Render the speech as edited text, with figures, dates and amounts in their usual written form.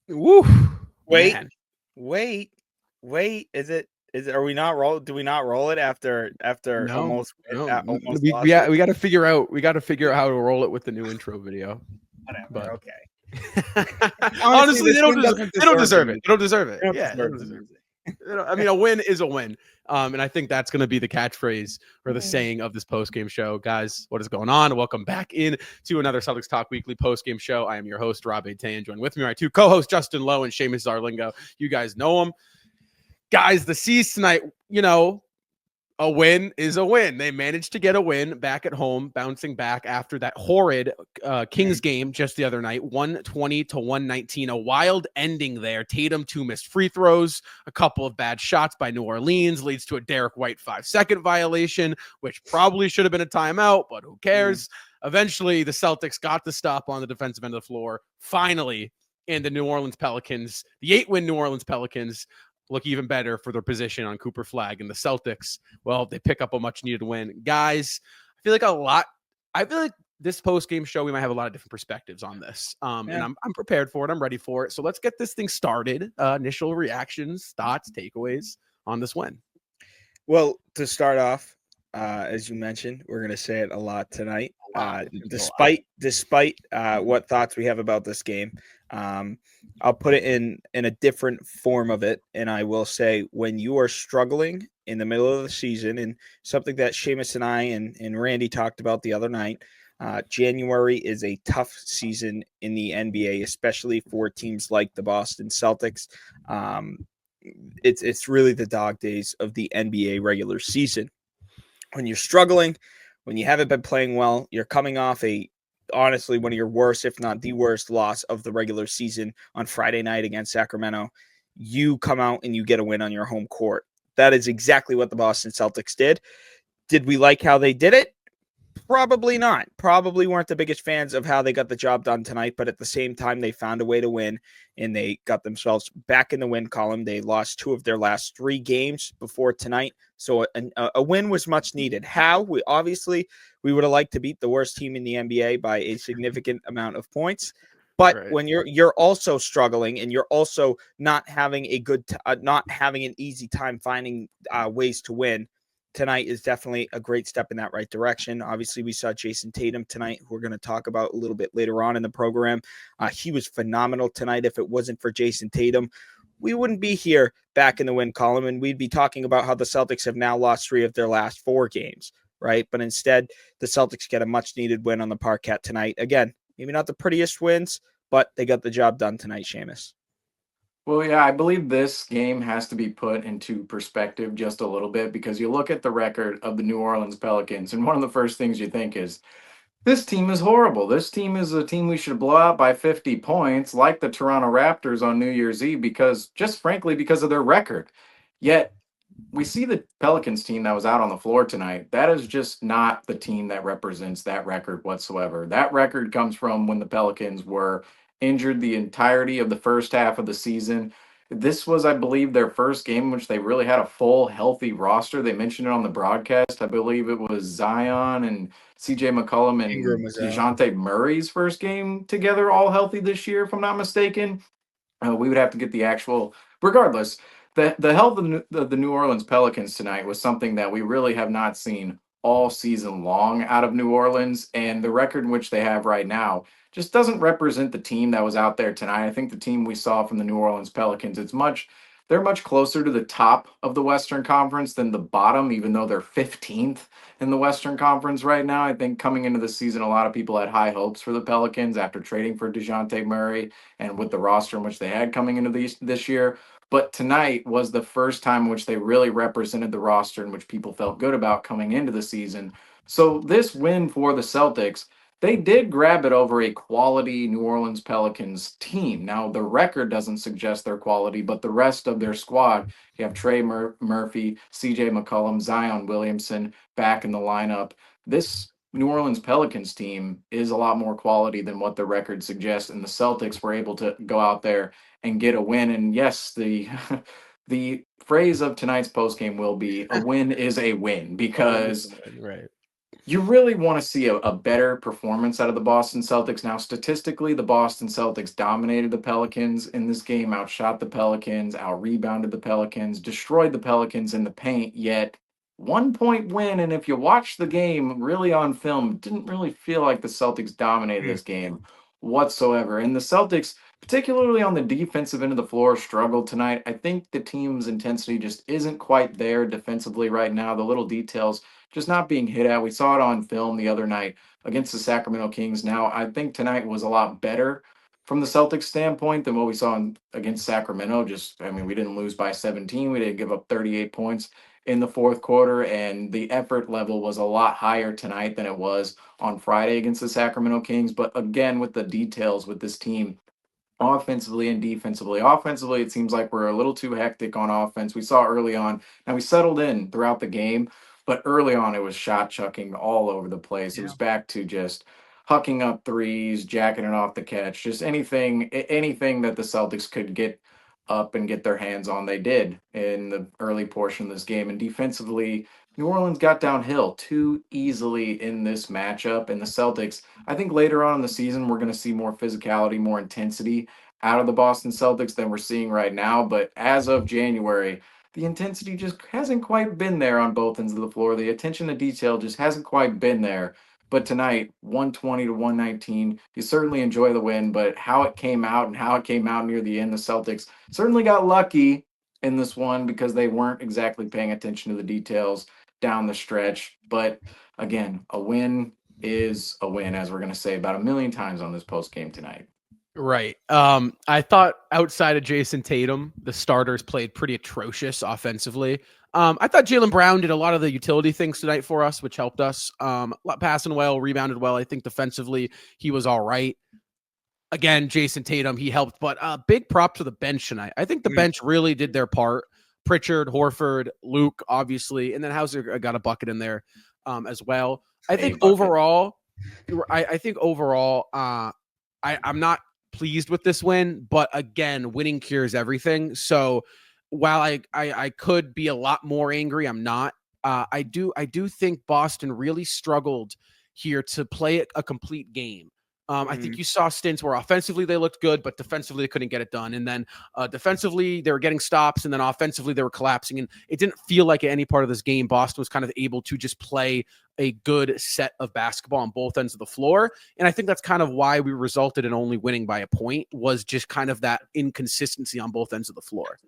Woo, Wait, man. wait, wait. Are we not roll? Do we not roll it after No, no, almost we lost it? got to figure out how to roll it with the new intro video. Whatever. But Okay. Honestly, honestly, this win doesn't they don't deserve the deserve it. music. They don't deserve it. They don't Yeah, they don't deserve the deserve music. it. I mean, a win is a win. And I think that's going to be the catchphrase or the Mm. saying of this post-game show. Guys, what is going on? Welcome back in to another Celtics Talk Weekly post-game show. I am your host, Rob Haytayan. Joined with me, my two co-hosts, Justin Lowe and Seamus Zarlingo. You guys know them. Guys, the C's tonight, a win is a win. They managed to get a win back at home, bouncing back after that horrid Kings game just the other night, 120 to 119. A wild ending there. Tatum, 2 missed free throws, a couple of bad shots by New Orleans leads to a Derek White 5-second violation, which probably should have been a timeout, but who cares? Eventually, the Celtics got the stop on the defensive end of the floor. Finally, and the New Orleans Pelicans, the 8-win New Orleans Pelicans, look even better for their position on Cooper Flag. And the Celtics, well, they pick up a much needed win. Guys, I feel like this post-game show, we might have a lot of different perspectives on this. And I'm prepared for it. I'm ready for it. So let's get this thing started. Initial reactions, thoughts, takeaways on this win. Well, to start off, as you mentioned, we're going to say it a lot tonight. Despite what thoughts we have about this game, I'll put it in a different form of it, and I will say when you are struggling in the middle of the season, and something that Seamus and I and Randy talked about the other night. January is a tough season in the NBA, especially for teams like the Boston Celtics. It's really the dog days of the NBA regular season. When you're struggling, when you haven't been playing well, you're coming off honestly one of your worst, if not the worst, loss of the regular season on Friday night against Sacramento. You come out and you get a win on your home court. That is exactly what the Boston Celtics did. Did we like how they did it? Probably not. Probably weren't the biggest fans of how they got the job done tonight, but at the same time, they found a way to win and they got themselves back in the win column. They lost 2 of their last 3 games before tonight, so a win was much needed. How? We would have liked to beat the worst team in the NBA by a significant amount of points. But Right. when you're also struggling and you're also not having not having an easy time finding ways to win, tonight is definitely a great step in that right direction. Obviously, we saw Jason Tatum tonight, who we're going to talk about a little bit later on in the program. He was phenomenal tonight. If it wasn't for Jason Tatum, we wouldn't be here back in the win column, and we'd be talking about how the Celtics have now lost 3 of their last 4 games, right? But instead, the Celtics get a much-needed win on the parquet tonight. Again, maybe not the prettiest wins, but they got the job done tonight, Seamus. Well, yeah, I believe this game has to be put into perspective just a little bit because you look at the record of the New Orleans Pelicans, and one of the first things you think is, this team is horrible. This team is a team we should blow out by 50 points, like the Toronto Raptors on New Year's Eve, because of their record. Yet, we see the Pelicans team that was out on the floor tonight. That is just not the team that represents that record whatsoever. That record comes from when the Pelicans were injured the entirety of the first half of the season. This was, I believe, their first game in which they really had a full, healthy roster. They mentioned it on the broadcast. I believe it was Zion and CJ McCollum Ingram and was out. DeJounte Murray's first game together, all healthy this year, if I'm not mistaken. We would have to get the actual, regardless. The health of the New Orleans Pelicans tonight was something that we really have not seen all season long out of New Orleans, and the record in which they have right now just doesn't represent the team that was out there tonight. I think the team we saw from the New Orleans Pelicans, they're much closer to the top of the Western Conference than the bottom, even though they're 15th in the Western Conference right now. I think coming into the season, a lot of people had high hopes for the Pelicans after trading for DeJounte Murray and with the roster in which they had coming into this year. But tonight was the first time in which they really represented the roster in which people felt good about coming into the season. So this win for the Celtics, they did grab it over a quality New Orleans Pelicans team. Now, the record doesn't suggest their quality, but the rest of their squad, you have Trey Murphy, CJ McCollum, Zion Williamson back in the lineup. This New Orleans Pelicans team is a lot more quality than what the record suggests, and the Celtics were able to go out there and get a win. And yes, the the phrase of tonight's postgame will be, a win is a win, because Right. you really want to see a better performance out of the Boston Celtics. Now, statistically, the Boston Celtics dominated the Pelicans in this game, outshot the Pelicans, out-rebounded the Pelicans, destroyed the Pelicans in the paint, yet 1 point win. And if you watch the game really on film, it didn't really feel like the Celtics dominated this game whatsoever. And the Celtics, particularly on the defensive end of the floor, struggled tonight. I think the team's intensity just isn't quite there defensively right now. The little details just not being hit at. We saw it on film the other night against the Sacramento Kings. Now, I think tonight was a lot better from the Celtics standpoint than what we saw against Sacramento. I mean, we didn't lose by 17. We didn't give up 38 points in the fourth quarter, and the effort level was a lot higher tonight than it was on Friday against the Sacramento Kings. But again, with the details with this team, offensively and defensively. Offensively, it seems like we're a little too hectic on offense. We saw early on. Now we settled in throughout the game, but early on it was shot chucking all over the place. It was back to just hucking up threes, jacking it off the catch, just anything that the Celtics could get up and get their hands on, they did in the early portion of this game. And defensively, New Orleans got downhill too easily in this matchup. And the Celtics, I think later on in the season, we're going to see more physicality, more intensity out of the Boston Celtics than we're seeing right now. But as of January, the intensity just hasn't quite been there on both ends of the floor. The attention to detail just hasn't quite been there. But tonight, 120 to 119, you certainly enjoy the win, but how it came out and how it came out near the end, the Celtics certainly got lucky in this one because they weren't exactly paying attention to the details down the stretch. But again, a win is a win, as we're going to say about a million times on this post game tonight. Right. I thought outside of Jason Tatum, the starters played pretty atrocious offensively. I thought Jaylen Brown did a lot of the utility things tonight for us, which helped us. Passing well, rebounded well. I think defensively he was all right. Again, Jason Tatum, he helped, but big prop to the bench tonight. I think the bench really did their part. Pritchard, Horford, Luke, obviously, and then Hauser got a bucket in there as well. I think overall, I'm not pleased with this win, but again, winning cures everything. So while I could be a lot more angry, I'm not. I do think Boston really struggled here to play a complete game. I think you saw stints where offensively they looked good, but defensively they couldn't get it done. And then defensively they were getting stops, and then offensively they were collapsing. And it didn't feel like at any part of this game Boston was kind of able to just play a good set of basketball on both ends of the floor. And I think that's kind of why we resulted in only winning by a point, was just kind of that inconsistency on both ends of the floor.